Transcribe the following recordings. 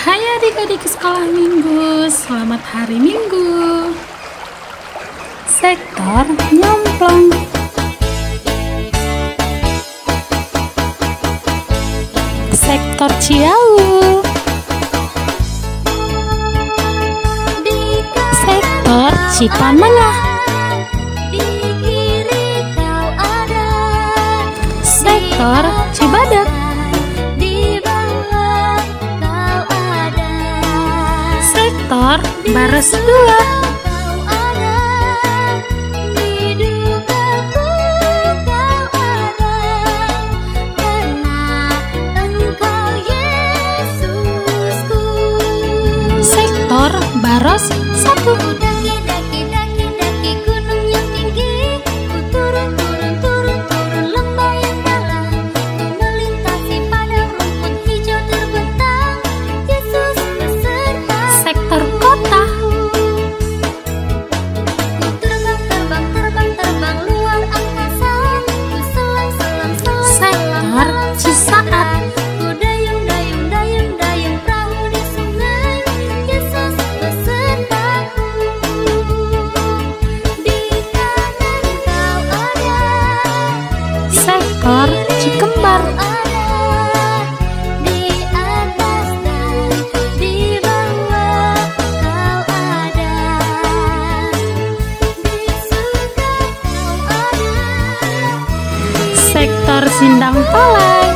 Hai adik-adik sekolah minggu, selamat hari Minggu. Sektor nyemplung. Sektor Ciawu. Sektor Cipanengah. Sektor Cibadak. Sektor Baros 2. Sektor Baros 1. Sektor Cikembar. Sektor Sindang Palai.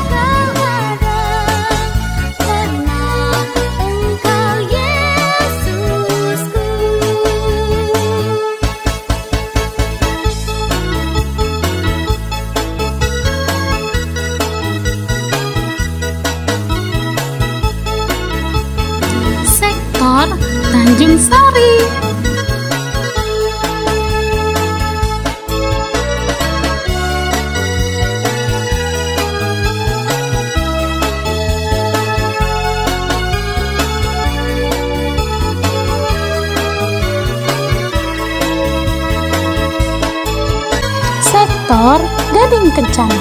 Sektor Tanjung Sari. Sektor Gading Kencana.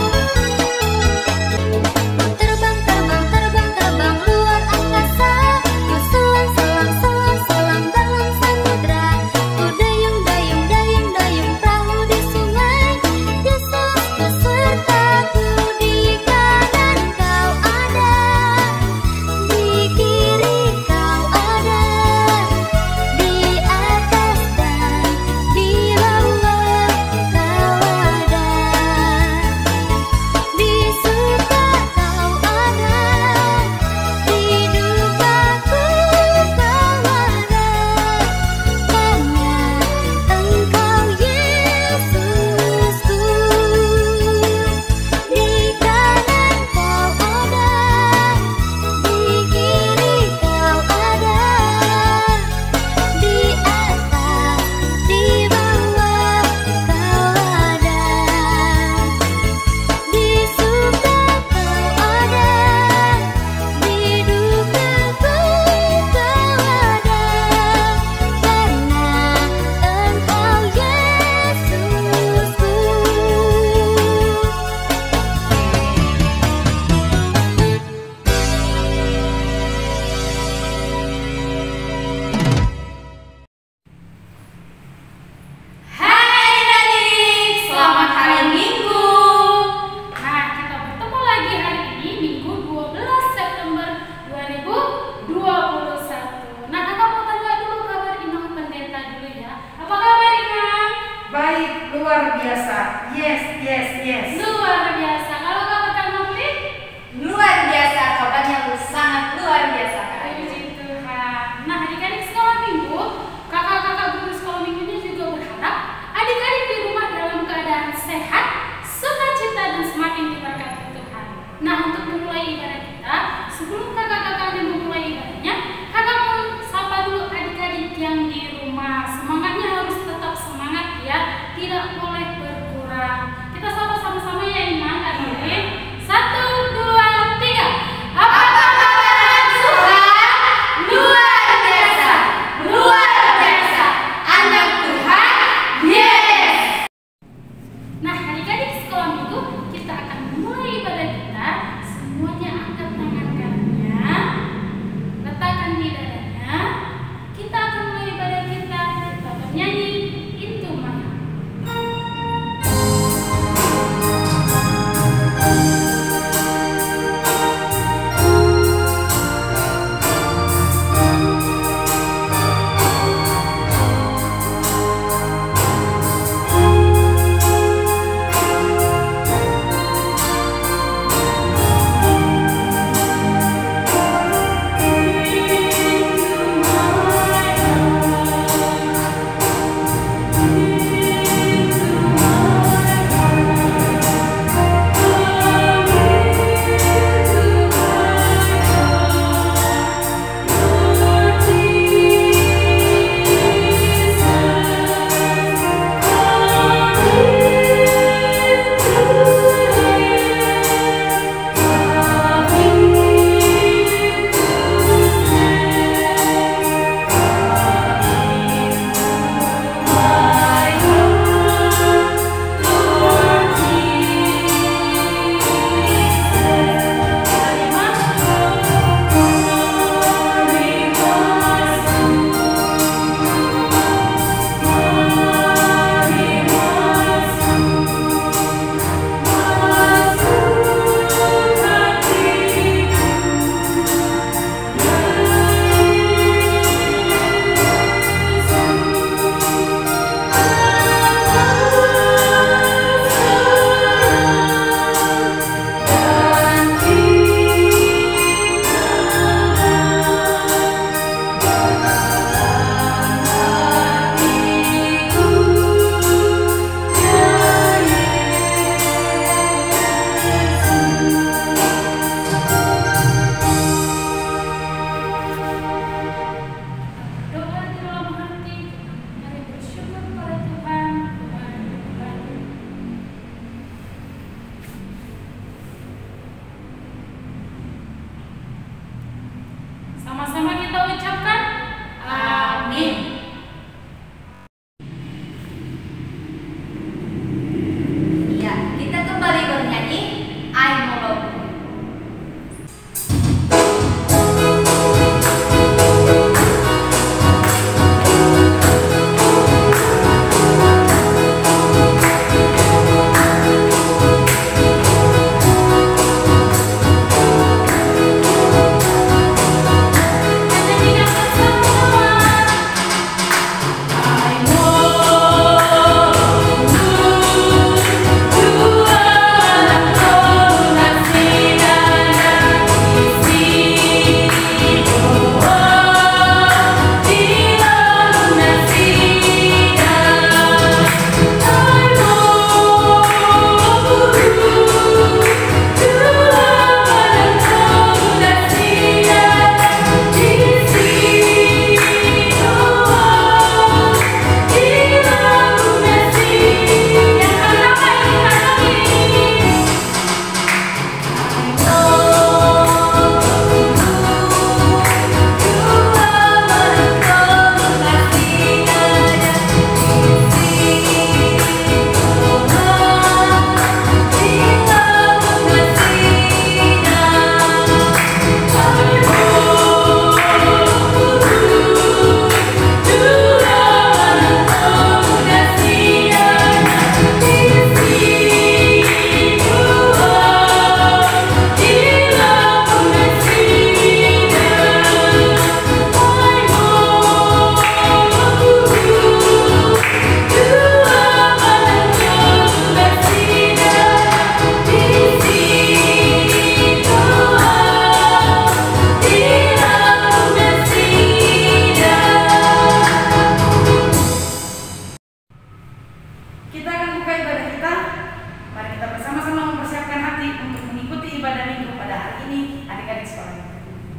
Luar biasa. Yes. Luar biasa. Kalau kabar Novi? Luar biasa. Kabarnya sangat luar biasa. Puji Tuhan. Nah, adik-adik sekolah minggu, kakak-kakak guru sekolah minggunya juga berharap adik-adik di rumah dalam keadaan sehat, sukacita dan semakin diberkati Tuhan. Nah, untuk memulai ibadah kita, sebelum kakak-kakaknya memulai ibadahnya, kakak mau sapa dulu adik-adik yang di rumah. Semangatnya harus tetap semangat ya, tidak boleh berkurang. Kita sapa sama-sama ya, Iman dan Nuril. 1, 2, 3. Apa kabar Tuhan? Luar biasa. Luar biasa. Anak Tuhan. Yes. Nah, adik-adik sekolah minggu, kita akan mulai ibadah kita. Semuanya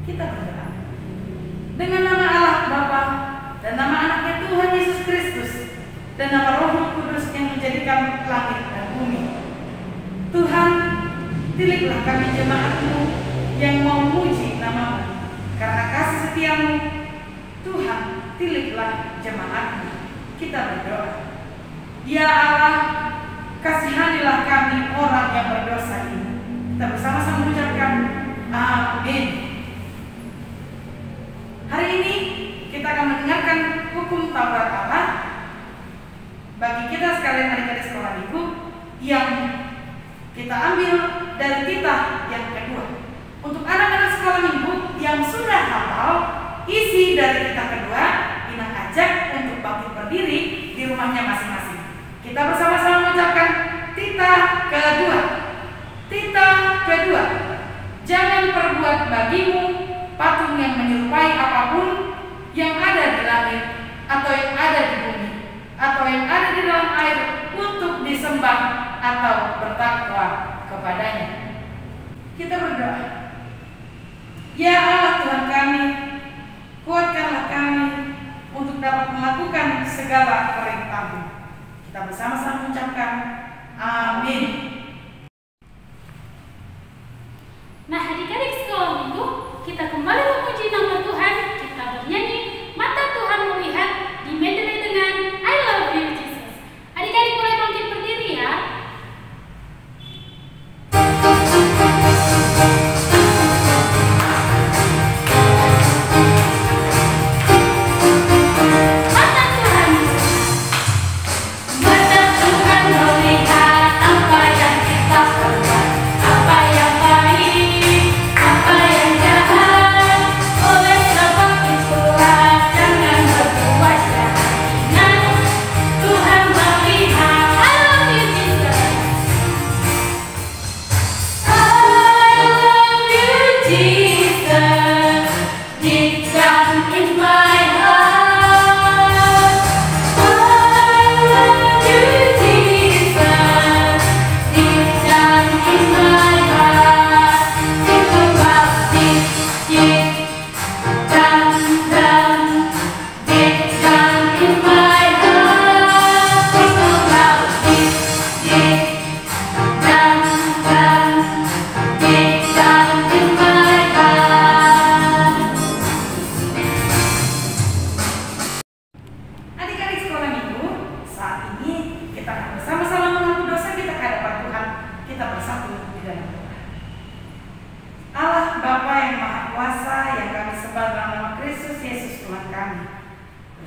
Kita berdoa. Dengan nama Allah Bapa dan nama anaknya Tuhan Yesus Kristus dan nama Roh Kudus yang menjadikan langit dan bumi. Tuhan, tiliklah kami jemaat-Mu yang mau memuji nama-Mu. Karena kasih setia-Mu, Tuhan, tiliklah jemaat-Mu. Kita berdoa. Ya Allah, kasihanilah kami orang yang berdosa ini. Kita bersama-sama mengucapkan amin. Hari ini kita akan mendengarkan hukum Taurat Allah bagi kita sekalian adik-adik sekolah minggu yang kita ambil dari kitab yang kedua. Untuk anak-anak sekolah minggu yang sudah hafal isi dari kitab kedua, Inang ajak untuk bangkit berdiri di rumahnya masing-masing. Kita bersama-sama mengucapkan titah kedua. Titah kedua. Jangan perbuat bagimu patung yang menyerupai apapun yang ada di langit atau yang ada di bumi atau yang ada di dalam air untuk disembah atau bertakwa kepadanya. Kita berdoa. Ya Allah Tuhan kami, kuatkanlah kami untuk dapat melakukan segala perintah-Mu. Kita bersama-sama mengucapkan amin. Nah, adik-adik sekolah minggu, kita kembali memuji nama Tuhan. Kita bernyanyi Mata Tuhan Melihat di medley dengan I Love You Jesus. Adik-adik boleh bangkit berdiri ya.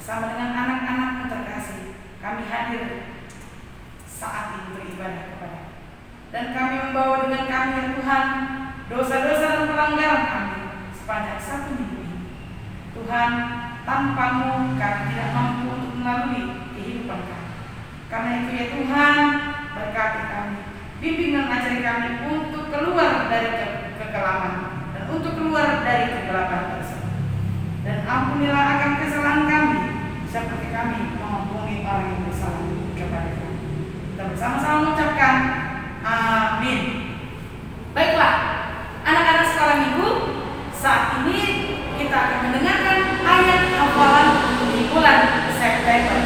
Bersama dengan anak-anak terkasih, kami hadir saat ini beribadah kepada. Dan kami membawa dengan kami ya Tuhan dosa-dosa dan pelanggaran kami sepanjang 1 minggu ini. Tuhan, tanpa-Mu kami tidak mampu untuk melalui kehidupan kami. Karena itu ya Tuhan, berkati kami, bimbing dan ajari kami untuk keluar dari kekelaman dan untuk keluar dari kegelapan tersebut. Dan ampunilah akan kesalahan kami seperti kami mengampuni orang yang bersalah kepada kami. Kita bersama-sama mengucapkan amin. Baiklah, anak-anak sekolah minggu, saat ini kita akan mendengarkan ayat hafalan di bulan September.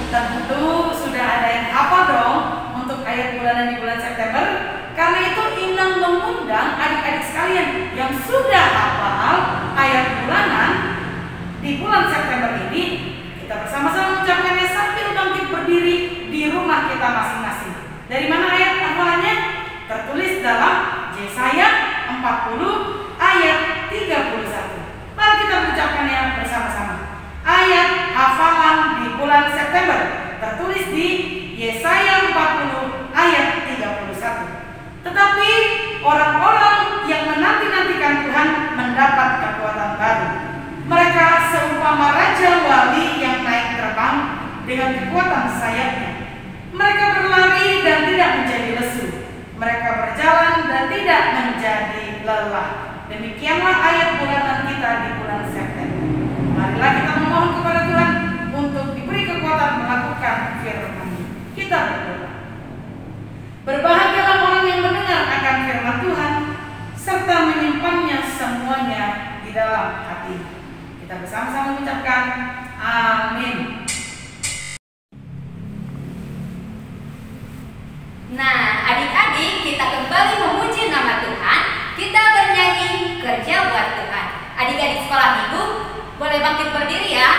Tentu sudah ada yang hafal dong untuk ayat bulanan di bulan September. Karena itu Inang mengundang adik-adik sekalian yang sudah hafal ayat bulanan di bulan September ini, kita bersama-sama mengucapkannya sambil bangkit berdiri di rumah kita masing-masing. Dari mana ayat hafalannya? Tertulis dalam Yesaya 40 ayat 31. Mari kita mengucapkannya bersama-sama. Ayat hafalan di bulan September tertulis di Yesaya 40 ayat 31. Tetapi orang-orang yang menanti-nantikan Tuhan mendapat kekuatan baru. Mereka seumpama raja wali yang naik terbang dengan kekuatan sayapnya. Mereka berlari dan tidak menjadi lesu. Mereka berjalan dan tidak menjadi lelah. Demikianlah ayat bulanan kita di bulan September. Marilah kita memohon kepada Tuhan untuk diberi kekuatan melakukan firman-Nya. Kita berdoa. Berbahagialah orang yang mendengar akan firman Tuhan serta menyimpannya semuanya di dalam dalam hati. Kita bersama-sama mengucapkan amin. Nah, adik-adik, kita kembali memuji nama Tuhan. Kita bernyanyi kerja buat Tuhan. Adik-adik sekolah minggu, boleh bangkit berdiri ya.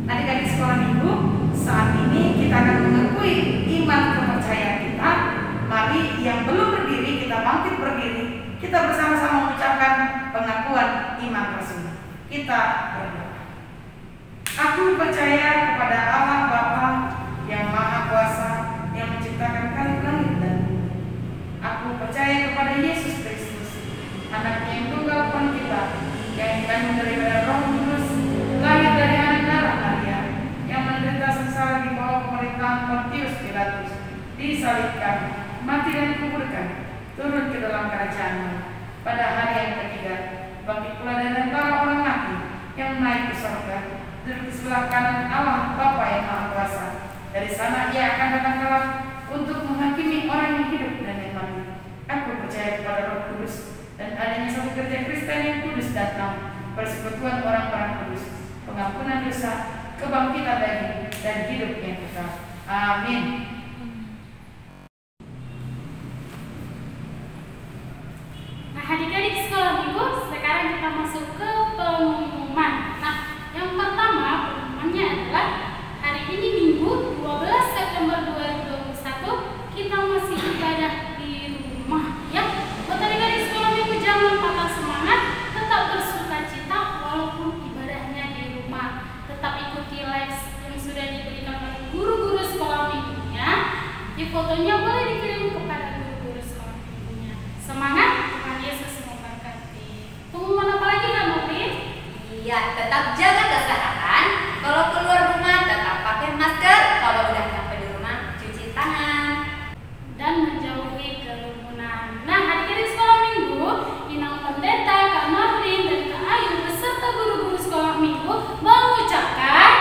Adik-adik sekolah minggu, saat ini kita akan mengakui iman kepercayaan kita. Mari yang belum berdiri, kita bangkit berdiri. Kita bersama-sama mengucapkan pengakuan iman tersebut. Kita berdoa. Aku percaya kepada Allah Bapa yang Maha Kuasa, yang menciptakan langit dan bumi. Aku percaya kepada Yesus Kristus, Anaknya yang tunggal Tuhan kita, yang dikandung daripada Roh Kudus, lahir dari anak darah Maria, yang menderita sengsara di bawah pemerintahan Pontius Pilatus, disalibkan, mati dan dikuburkan, turun ke dalam kerajaan pada hari yang ketiga, bangkit pula dari antara orang mati, yang naik ke surga, duduk di sebelah kanan Allah Bapa yang Maha Kuasa. Dari sana Ia akan datang kelak untuk menghakimi orang yang hidup dan yang mati. Aku percaya kepada Roh Kudus dan adanya satu kerja Kristen yang kudus dan tam, persekutuan orang-orang kudus, pengampunan dosa, kebangkitan daging, dan hidup yang kekal. Amin. Nah, adik-adik sekolah minggu, sekarang kita masuk ke pengumuman. Nah, yang pertama pengumumannya adalah hari ini Minggu 12 September 2021 kita masih ibadah di rumah ya. Buat adik-adik sekolah minggu jangan patah semangat, tetap bersuka cita walaupun ibadahnya di rumah. Tetap ikuti live yang sudah diberikan oleh guru-guru sekolah minggunya. Di fotonya boleh dikirim kepada guru-guru sekolah minggunya. Semangat, Tuhan Yesus memberkati. Pengumuman apa lagi Kak Nurli? Iya, tetap jaga kesehatan. Kalau keluar rumah tetap pakai masker. Kalau udah sampai di rumah cuci tangan Dan menjauhi kerumunan. Nah, adik-adik sekolah minggu, Inang Pendeta, Kak Marlin, dan Kak Ayu beserta guru-guru sekolah minggu mengucapkan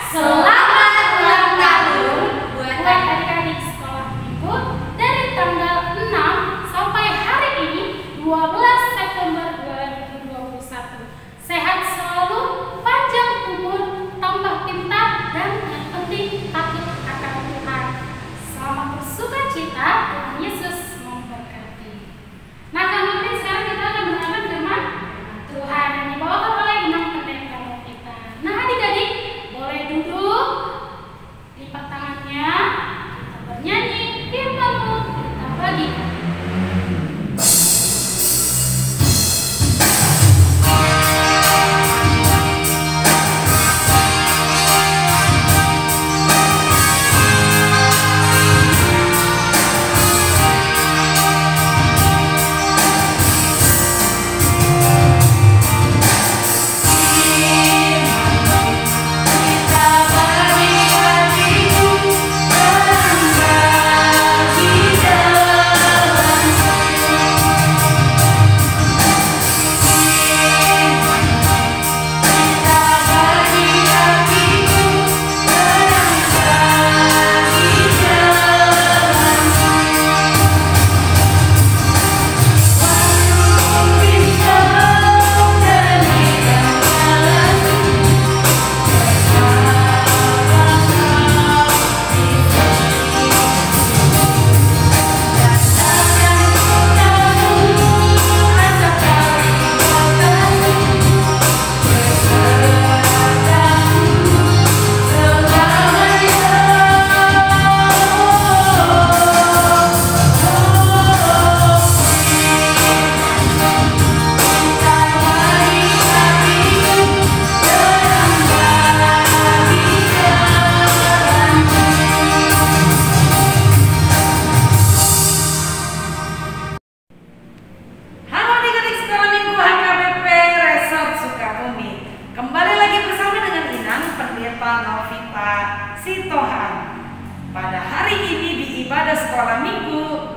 selamat ulang tahun buat adik-adik sekolah minggu dari tanggal 6 sampai hari ini 12 September 2021. Sehat selalu, panjang umur, tambah pintar, dan yang penting takut akan Tuhan. Selamat bersuka cita, Tuhan Yesus memberkati. Nah, Kak Martin, sekarang kita akan mendengarkan firman Tuhan yang dibawakan oleh Inang Pendeta kita. Nah, adik-adik boleh duduk, lipat tangannya, kita bernyanyi firman-Mu, kita bagikan. kita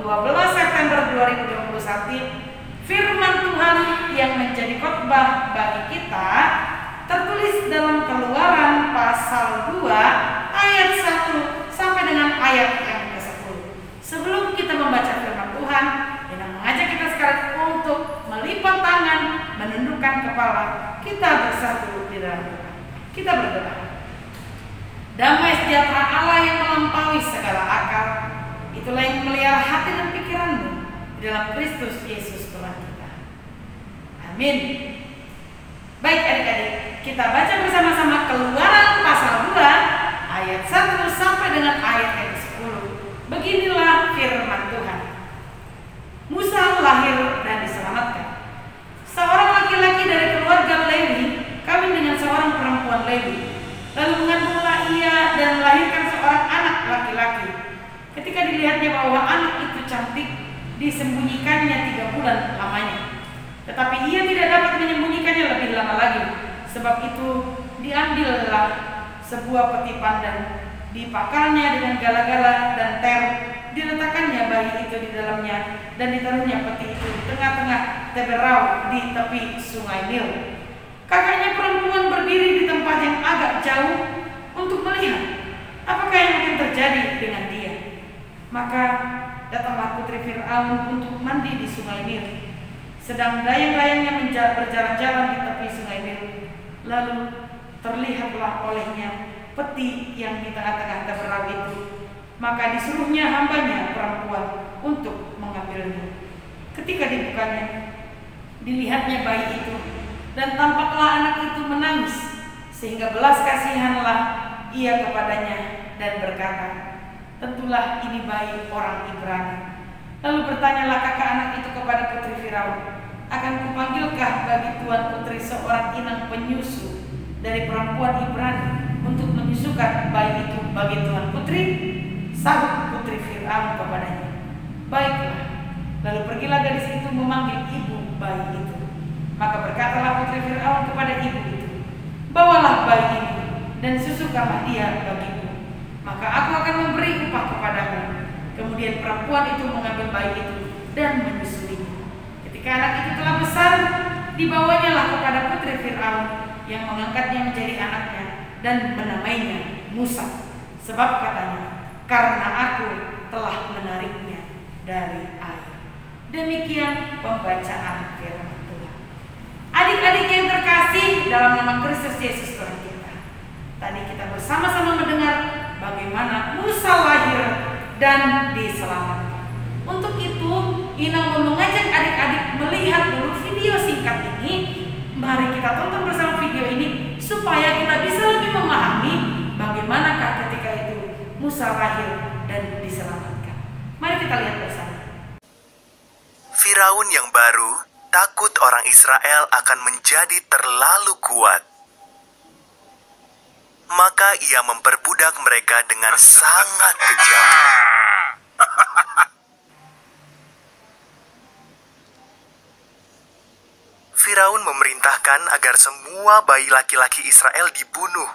12 September 2021, firman Tuhan yang menjadi khotbah bagi kita tertulis dalam Keluaran pasal 2 ayat 1 sampai dengan ayat yang ke-10. Sebelum kita membaca firman Tuhan, Ina mengajak kita sekarang untuk melipat tangan, menundukkan kepala, kita bersatu di dalam Tuhan. Kita berdoa. Damai sejahtera Allah yang melampaui segala akal, itulah yang memelihara hati dan pikiranmu di dalam Kristus Yesus Tuhan kita. Amin. Baik adik-adik, kita baca bersama-sama Keluaran pasal 2 ayat 1 sampai dengan ayat yang ke-10. Beginilah firman Tuhan. Musa lahir dan diselamatkan. Seorang laki-laki dari keluarga Lewi kawin dengan seorang perempuan Lewi. Lalu mengandunglah ia dan melahirkan seorang anak laki-laki. Ketika dilihatnya bahwa anak itu cantik, disembunyikannya 3 bulan lamanya. Tetapi ia tidak dapat menyembunyikannya lebih lama lagi. Sebab itu diambillah sebuah peti pandan, dipakarnya dengan gala-gala dan teruk, diletakkannya bayi itu di dalamnya, dan ditaruhnya peti itu di tengah-tengah teberau di tepi sungai Nil. Kakaknya perempuan berdiri di tempat yang agak jauh untuk melihat apakah yang akan terjadi dengan dia. Maka datanglah putri Fir'aun untuk mandi di sungai Nil. Sedang dayang-dayangnya berjalan-jalan di tepi sungai Nil. Lalu terlihatlah olehnya peti yang di tengah-tengah teberau itu. Maka disuruhnya hambanya perempuan untuk mengambilnya. Ketika dibukanya, dilihatnya bayi itu, dan tampaklah anak itu menangis, sehingga belas kasihanlah ia kepadanya dan berkata, tentulah ini bayi orang Ibrani. Lalu bertanyalah kakak anak itu kepada putri Firaun, akan kupanggilkah bagi tuan putri seorang inang penyusu dari perempuan Ibrani untuk menyusukan bayi itu bagi tuan putri? Sahut putri Firaun kepadanya, baiklah. Lalu pergilah gadis itu memanggil ibu bayi itu. Maka berkatalah putri Fir'aun kepada ibu itu, bawalah bayi ini dan susukanlah dia bagiku, maka aku akan memberi upah kepadamu. Kemudian perempuan itu mengambil bayi itu dan menyusuinya. Ketika anak itu telah besar, dibawanyalah kepada putri Fir'aun yang mengangkatnya menjadi anaknya dan menamainya Musa. Sebab katanya, karena aku telah menariknya dari air. Demikian pembacaan firman Tuhan. Adik-adik yang terkasih dalam nama Kristus Yesus Tuhan kita, tadi kita bersama-sama mendengar bagaimana Musa lahir dan diselamatkan. Untuk itu, Ina mau mengajak adik-adik melihat dulu video singkat ini. Mari kita tonton bersama video ini supaya kita bisa lebih memahami bagaimanakah ketika itu Musa lahir dan diselamatkan. Mari kita lihat bersama. Firaun yang baru takut orang Israel akan menjadi terlalu kuat. Maka ia memperbudak mereka dengan sangat kejam. Firaun memerintahkan agar semua bayi laki-laki Israel dibunuh.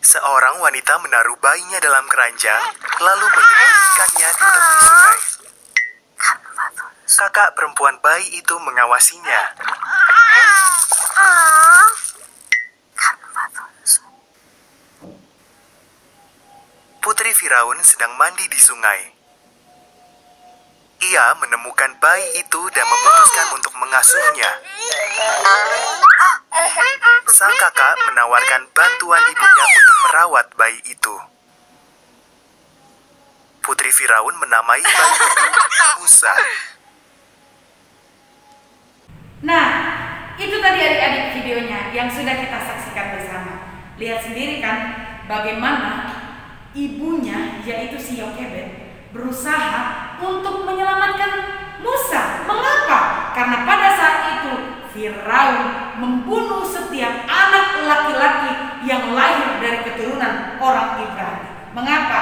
Seorang wanita menaruh bayinya dalam keranjang, lalu menyembunyikannya di tepi sungai. Kakak perempuan bayi itu mengawasinya. Putri Firaun sedang mandi di sungai. Ia menemukan bayi itu dan memutuskan untuk mengasuhnya. Sang kakak menawarkan bantuan ibunya untuk merawat bayi itu. Putri Firaun menamai bayi itu Musa. Nah, itu tadi adik-adik videonya yang sudah kita saksikan bersama. Lihat sendiri kan bagaimana ibunya, yaitu si Yokebed, berusaha untuk menyelamatkan Musa. Mengapa? Karena pada saat itu Firaun membunuh setiap anak laki-laki yang lahir dari keturunan orang Ibrani. Mengapa?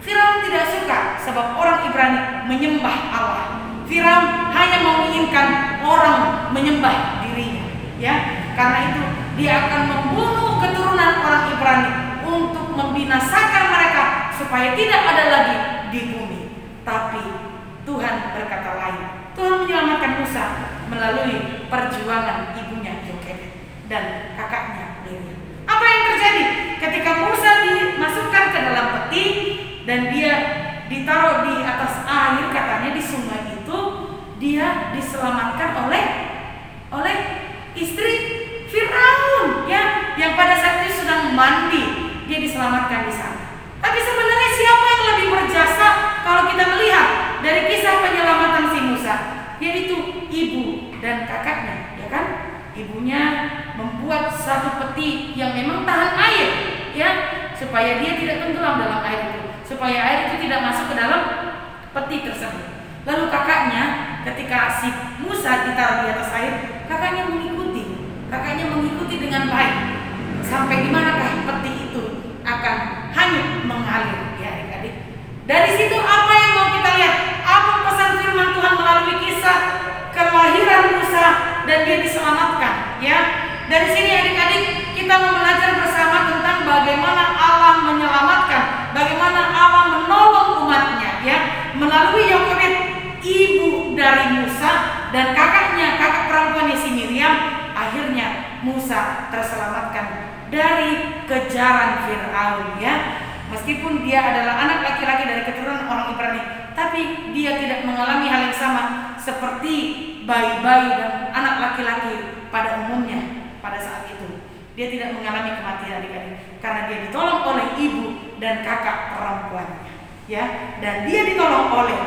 Firaun tidak suka sebab orang Ibrani menyembah Allah. Firaun hanya menginginkan orang menyembah dirinya, ya. Karena itu dia akan membunuh keturunan orang Ibrani untuk membinasakan mereka supaya tidak ada lagi di perjuangan ibunya Yokebed dan kakaknya Miriam. Apa yang terjadi ketika Musa dimasukkan ke dalam peti dan dia ditaruh di atas air, katanya di sungai itu, dia diselamatkan oleh istri Firaun, ya, yang pada saat itu sedang mandi. Dia diselamatkan di sana. Tapi sebenarnya siapa yang lebih berjasa kalau kita melihat dari kisah penyelamatan si Musa? Yaitu ibu dan kakaknya, ya kan? Ibunya membuat satu peti yang memang tahan air, ya, supaya dia tidak tenggelam dalam air itu, supaya air itu tidak masuk ke dalam peti tersebut. Lalu kakaknya, ketika si Musa ditaruh di atas air, kakaknya mengikuti dengan baik. Sampai dimanakah peti itu akan hanyut mengalir, ya adik-adik. Dari situ apa yang mau kita lihat? Apa pesan firman Tuhan melalui kisah kelahiran Musa dan dia diselamatkan, ya? Dari sini adik-adik kita mau belajar bersama tentang bagaimana Allah menyelamatkan, bagaimana Allah menolong umatnya, ya, melalui Yokebed, ibu dari Musa, dan kakaknya, kakak perempuannya si Miriam. Akhirnya Musa terselamatkan dari kejaran Firaun, ya. Meskipun dia adalah anak laki-laki dari keturunan orang Ibrani, tapi dia tidak mengalami hal yang sama seperti bayi-bayi dan anak laki-laki pada umumnya pada saat itu. Dia tidak mengalami kematian adik-adik karena dia ditolong oleh ibu dan kakak perempuannya, ya. Dan dia ditolong oleh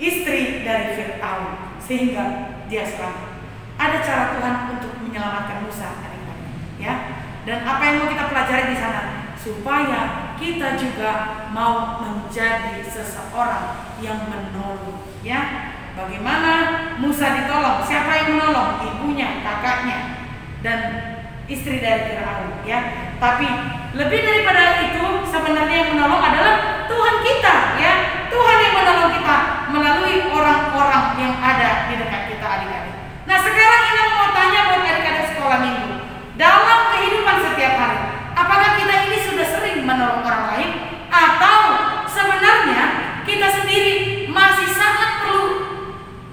istri dari Firaun sehingga dia selamat. Ada cara Tuhan untuk menyelamatkan Musa, adik-adik, ya. Dan apa yang mau kita pelajari di sana? Supaya kita juga mau menjadi seseorang yang menolong, ya. Bagaimana Musa ditolong? Siapa yang menolong? Ibunya, kakaknya, dan istri dari Firaun, ya. Tapi lebih daripada itu, sebenarnya yang menolong adalah Tuhan kita, ya. Tuhan yang menolong kita melalui orang-orang yang ada di dekat kita, adik-adik. Nah, sekarang kita mau tanya buat adik-adik sekolah minggu. Dalam kehidupan setiap hari, apakah kita ini sudah sering menolong orang lain? Atau sebenarnya kita sendiri masih sangat perlu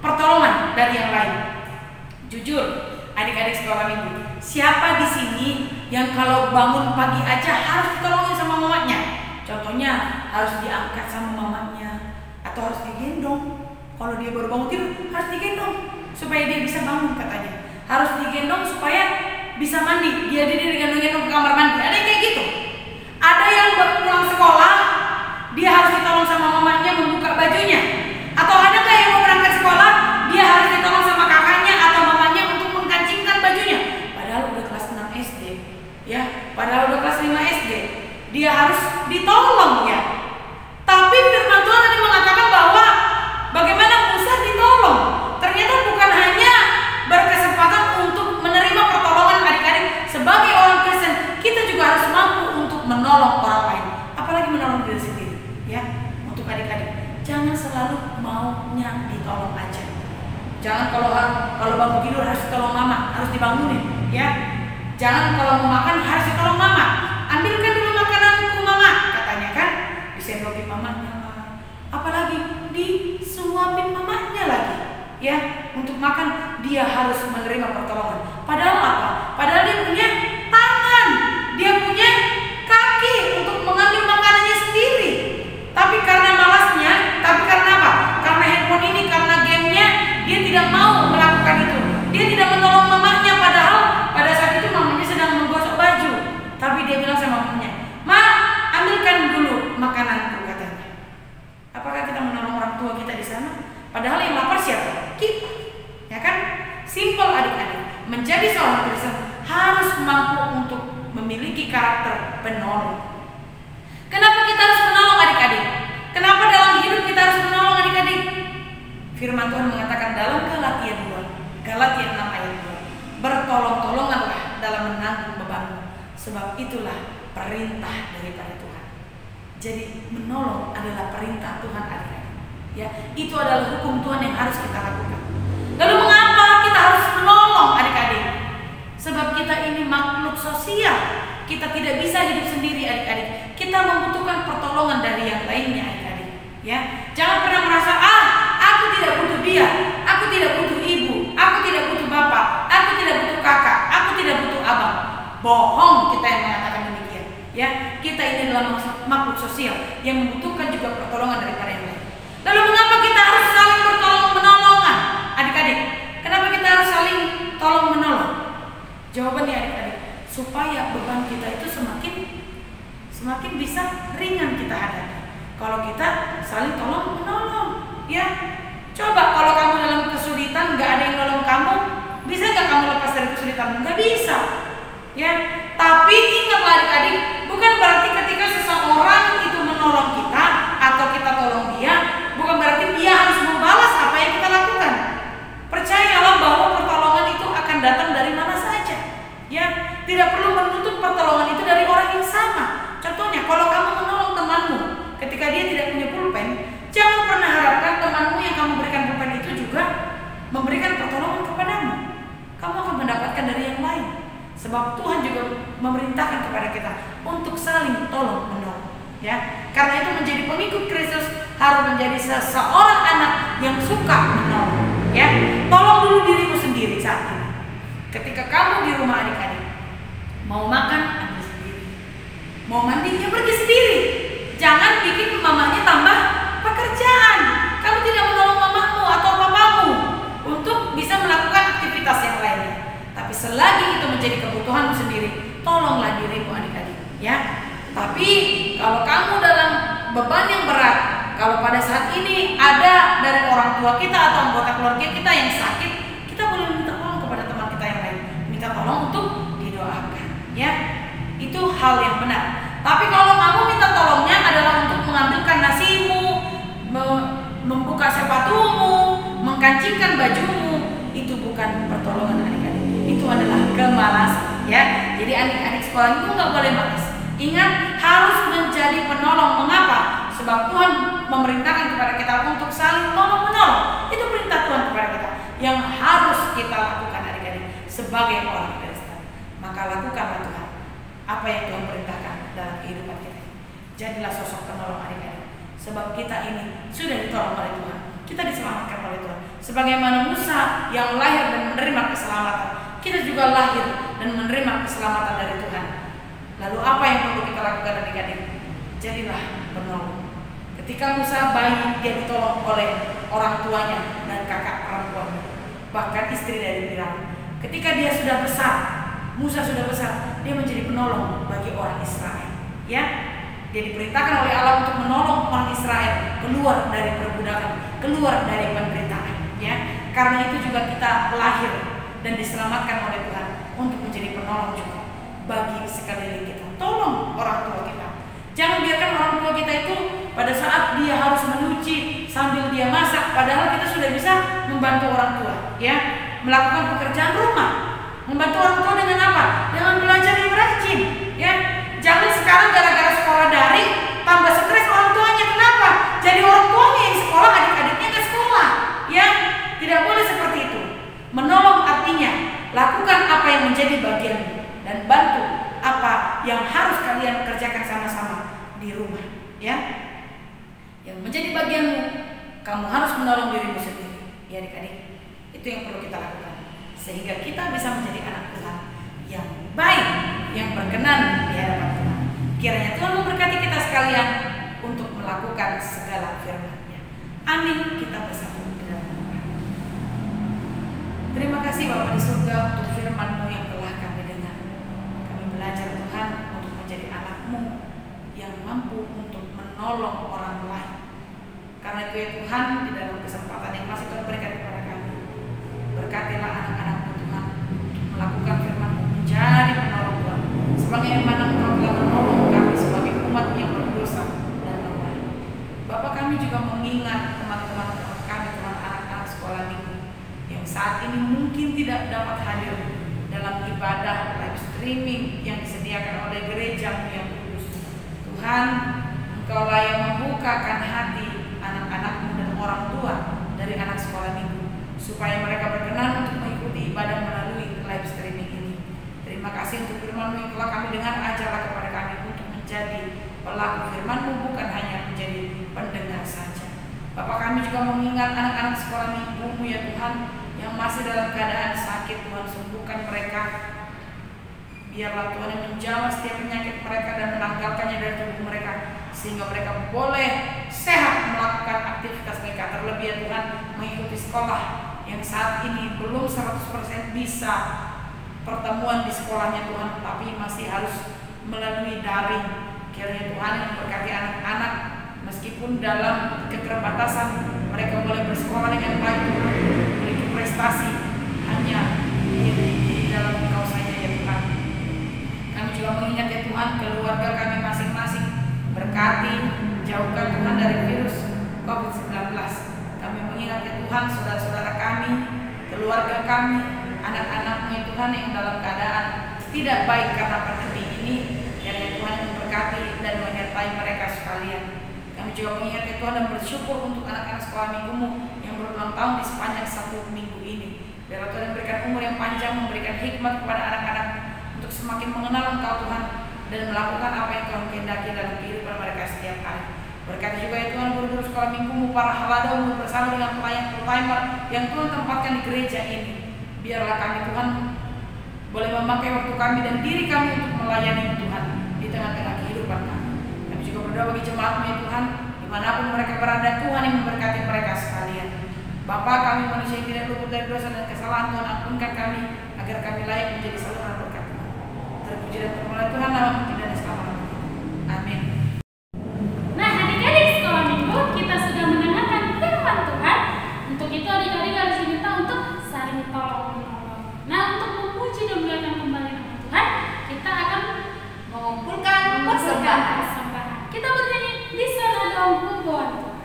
pertolongan dari yang lain? Jujur, adik-adik sekolah minggu, siapa di sini yang kalau bangun pagi aja harus ditolongin sama mamanya? Contohnya harus diangkat sama mamanya, atau harus digendong. Kalau dia baru bangun tidur harus digendong supaya dia bisa bangun, katanya. Harus digendong supaya bisa mandi. Dia digendong-gendong ke kamar mandi. Ada yang kayak gitu. Ada yang pulang sekolah, dia harus ditolong sama mamanya membuka bajunya. Atau ada nggak yang mau berangkat sekolah, dia harus ditolong sama kakaknya atau mamanya untuk mengkancingkan bajunya. Padahal udah kelas 6 SD, ya. Padahal udah kelas 5 SD, dia harus ditolong, ya. Tapi firman Tuhan tadi mengatakan bahwa bagaimana Musa ditolong. Ternyata bukan hanya berkesempatan untuk menerima pertolongan adik-adik. Sebagai orang Kristen, kita juga harus mampu untuk menolong orang lain. Apalagi menolong diri sendiri, ya. Untuk adik-adik, jangan selalu maunya ditolong aja. Jangan kalau bangun tidur harus ditolong mama, harus dibangunin, ya. Jangan kalau mau makan harus ditolong mama. Ambilkan dulu makananku mama, katanya kan. Disendokin mamanya, apalagi disuapin mamanya lagi, ya. Untuk makan dia harus menerima pertolongan. Padahal apa? Padahal dia punya tangan, dia punya kaki untuk mengambil makanannya sendiri. Tapi karena malasnya, tapi karena apa? Karena handphone ini, karena gamenya, dia tidak mau melakukan itu. Dia tidak menolong mamanya, padahal pada saat itu mamanya sedang menggosok baju. Tapi dia bilang sama mamanya, "Ma, ambilkan dulu makananku," katanya. Apakah kita menolong orang tua kita di sana? Padahal yang lapar siapa? Kita, ya kan? Simpel adik-adik. Menjadi seorang Kristen harus mampu untuk memiliki karakter penolong. Kenapa kita harus menolong adik-adik? Kenapa dalam hidup kita harus menolong adik-adik? Firman Tuhan mengatakan dalam Galatia 6 ayat 2, bertolong-tolonganlah dalam menanggung beban, sebab itulah perintah daripada Tuhan. Jadi menolong adalah perintah Tuhan, adik-adik, ya. Itu adalah hukum Tuhan yang harus kita lakukan. Lalu mengapa kita harus menolong adik-adik? Sebab kita ini makhluk sosial. Kita tidak bisa hidup sendiri, adik-adik. Kita membutuhkan pertolongan dari yang lainnya, adik-adik, ya. Jangan pernah merasa, aku tidak butuh dia, aku tidak butuh ibu, aku tidak butuh bapak. Bohong kita yang mengatakan demikian. Ya, kita ini adalah makhluk sosial yang membutuhkan juga pertolongan daripada yang lain. Lalu mengapa kita harus saling bertolong-menolongan, adik-adik? Kenapa kita harus saling tolong-menolong? Jawabannya adik-adik, supaya beban kita itu semakin bisa ringan kita hadapi. Kalau kita saling tolong-menolong, ya. Coba kalau kamu dalam kesulitan, nggak ada yang nolong kamu, bisa nggak kamu lepas dari kesulitan? Nggak bisa, ya. Tapi ingatlah adik-adik, bukan berarti ketika seseorang itu menolong kita atau kita tolong dia, bukan berarti dia harus membalas apa yang kita lakukan. Percayalah bahwa pertolongan itu akan datang dari mana saja, ya. Tidak perlu menuntut pertolongan itu dari orang yang sama. Contohnya, kalau kamu menolong temanmu ketika dia tidak punya pulpen, jangan pernah harapkan temanmu yang kamu berikan pulpen itu juga memberikan pertolongan kepadamu. Kamu akan mendapatkan dari yang lain. Sebab Tuhan juga memerintahkan kepada kita untuk saling tolong menolong, ya. Karena itu menjadi pengikut Kristus harus menjadi seseorang anak yang suka menolong, ya. Tolong dulu dirimu sendiri saat ini. Ketika kamu di rumah adik-adik, mau makan ambil sendiri, mau mandinya pergi sendiri. Jangan bikin mamanya tambah pekerjaan. Kamu tidak menolong mamamu atau papamu untuk bisa melakukan aktivitas yang lainnya. Tapi selagi itu menjadi kebutuhanmu sendiri, tolonglah dirimu adik-adik, ya. Tapi kalau kamu dalam beban yang berat, kalau pada saat ini ada dari orang tua kita atau anggota keluarga kita yang sakit, kita boleh minta tolong kepada teman kita yang lain, minta tolong untuk didoakan, ya. Itu hal yang benar. Tapi kalau kamu minta tolongnya adalah untuk mengambilkan nasimu, membuka sepatumu, mengkancingkan bajumu, itu bukan pertolongan adik-adik. Itu adalah kemalasan, ya. Jadi adik-adik sekolah itu nggak boleh malas. Ingat, harus menjadi penolong. Mengapa? Sebab Tuhan memerintahkan kepada kita untuk saling tolong-menolong. Itu perintah Tuhan kepada kita yang harus kita lakukan adik-adik sebagai orang Kristen. Maka lakukanlah Tuhan apa yang Tuhan perintahkan dalam kehidupan kita. Jadilah sosok penolong adik-adik. Sebab kita ini sudah ditolong oleh Tuhan. Kita diselamatkan oleh Tuhan. Sebagaimana Musa yang lahir dan menerima keselamatan, kita juga lahir dan menerima keselamatan dari Tuhan. Lalu apa yang perlu kita lakukan adik-adik? Jadilah penolong. Ketika Musa bayi, dia ditolong oleh orang tuanya dan kakak perempuannya, bahkan istri dari Firaun. Ketika dia sudah besar, Musa sudah besar, dia menjadi penolong bagi orang Israel, ya. Dia diperintahkan oleh Allah untuk menolong orang Israel keluar dari perbudakan, keluar dari penderitaan, ya. Karena itu juga kita lahir dan diselamatkan oleh Tuhan untuk menjadi penolong juga bagi sekeliling kita. Tolong orang tua kita. Jangan biarkan orang tua kita itu pada saat dia harus menyuci sambil dia masak, padahal kita sudah bisa membantu orang tua, ya, melakukan pekerjaan rumah. Membantu orang tua dengan apa? Dengan belajar yang rajin, ya. Jangan sekarang gara-gara sekolah daring tambah stres orang tuanya. Kenapa? Jadi orang tuanya yang sekolah, adik-adiknya ke sekolah, ya. Tidak boleh seperti itu. Menolong artinya lakukan apa yang menjadi bagianmu dan bantu apa yang harus kalian kerjakan sama-sama di rumah, ya. Yang menjadi bagianmu, kamu harus menolong dirimu sendiri, ya adik-adik. Itu yang perlu kita lakukan sehingga kita bisa menjadi anak Tuhan yang baik, yang berkenan di hadapan Tuhan. Kiranya Tuhan memberkati kita sekalian untuk melakukan segala firman-Nya. Amin. Kita bersatu di dalam doa. Terima kasih Bapa di surga untuk firman-Mu yang telah kami dengar. Kami belajar Tuhan untuk menjadi anak-Mu yang mampu untuk menolong orang lain. Karena itu ya Tuhan, di dalam kesempatan yang masih Tuhan berikan kepada kami, berkatilah anak-anak-Mu Tuhan melakukan firman-Mu, menjadi penolong Tuhan. Sebagaimana Engkau telah menolong kami sebagai umat yang berdosa dan lemah. Bapak, kami juga mengingat teman-teman kami, teman anak-anak sekolah minggu yang saat ini mungkin tidak dapat hadir dalam ibadah live streaming yang disediakan oleh gereja yang kudus. Tuhan, Engkaulah yang membukakan hati anak-anak-Mu dan orang tua dari anak sekolah minggu supaya mereka berkenan untuk mengikuti ibadah melalui live streaming ini. Terima kasih untuk firman-Mu yang telah kami dengar. Ajarlah kepada kami untuk menjadi pelaku firman-Mu, bukan hanya menjadi pendengar saja. Bapak, kami juga mengingat anak-anak sekolah minggu-Mu ya Tuhan, yang masih dalam keadaan sakit. Tuhan, sembuhkan mereka. Biarlah Tuhan yang menjamah setiap penyakit mereka dan menanggalkannya dari tubuh mereka, sehingga mereka boleh sehat melakukan aktivitas mereka. Terlebih ya Tuhan, mengikuti sekolah yang saat ini belum 100% bisa pertemuan di sekolahnya Tuhan, tapi masih harus melalui daring. Kiranya Tuhan yang memberkati anak-anak, meskipun dalam keterbatasan mereka boleh bersekolah dengan baik Tuhan, memiliki prestasi hanya di dalam Engkau saja ya Tuhan. Kami juga mengingat ya Tuhan keluarga kami masing-masing, berkati, jauhkan Tuhan dari virus COVID-19. Kami mengingat ya Tuhan saudara-saudara kami, keluarga kami, anak-anakmu ya Tuhan yang dalam keadaan tidak baik karena pandemi ini. Ya Tuhan memberkati dan menyertai mereka sekalian. Kami juga mengingat ya Tuhan dan bersyukur untuk anak-anak sekolah minggumu yang berulang tahun di sepanjang 1 minggu ini. Biarlah Tuhan memberikan umur yang panjang, memberikan hikmat kepada anak-anak untuk semakin mengenal Engkau Tuhan dan melakukan apa yang Tuhan kehendaki dalam kehidupan mereka setiap hari. Berkati juga ya Tuhan guru-guru sekolah minggumu, para haladamu bersama dengan pelayan full-timer yang Tuhan tempatkan di gereja ini. Biarlah kami Tuhan boleh memakai waktu kami dan diri kami untuk melayani Tuhan di tengah-tengah kehidupan kami. Kami juga berdoa bagi jemaat-Mu ya Tuhan, dimanapun mereka berada, Tuhan yang memberkati mereka sekalian. Bapa, kami manusia yang tidak luput dari dosa dan kesalahan, Tuhan ampunkan kami agar kami layak menjadi saluran berkat Tuhan. Terpuji dan termulia Tuhan, nama tidak ada selama-lamanya. Amin. Nah, adik-adik sekolah minggu, kita sudah mendengarkan firman Tuhan. Untuk itu adik-adik harus diminta untuk saling tolong-menolong. Nah, untuk memuji dan memuliakan kembali nama Tuhan, kita akan mengumpulkan persembahan. Kita bernyanyi di sana dong kumpulan Tuhan.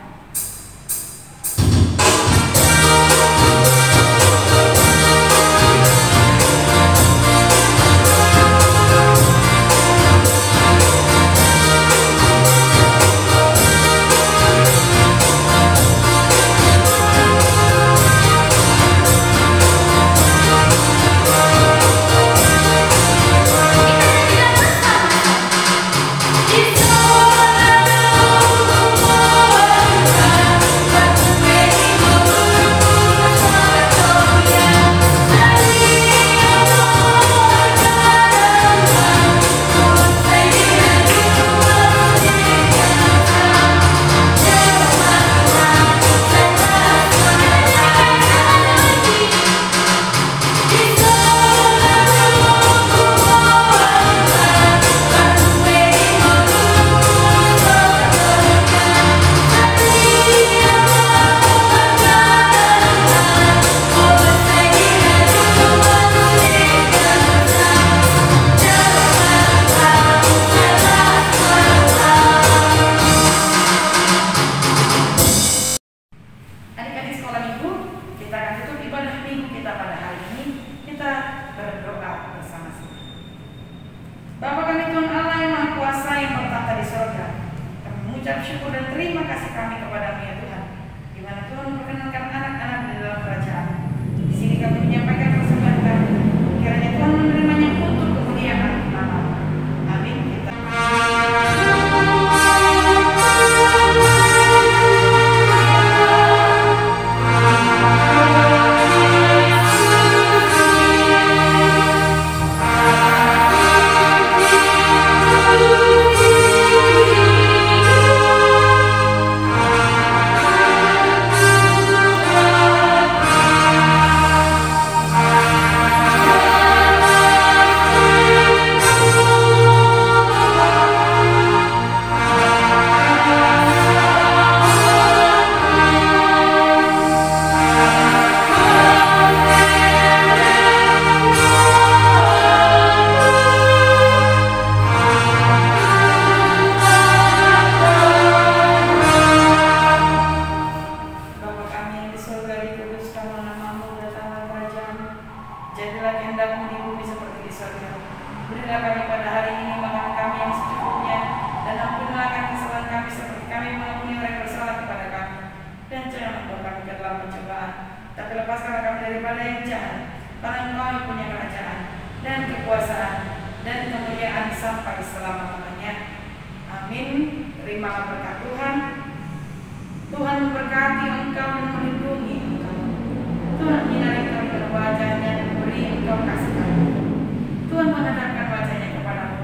Tuhan menghadapkan wajah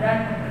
dan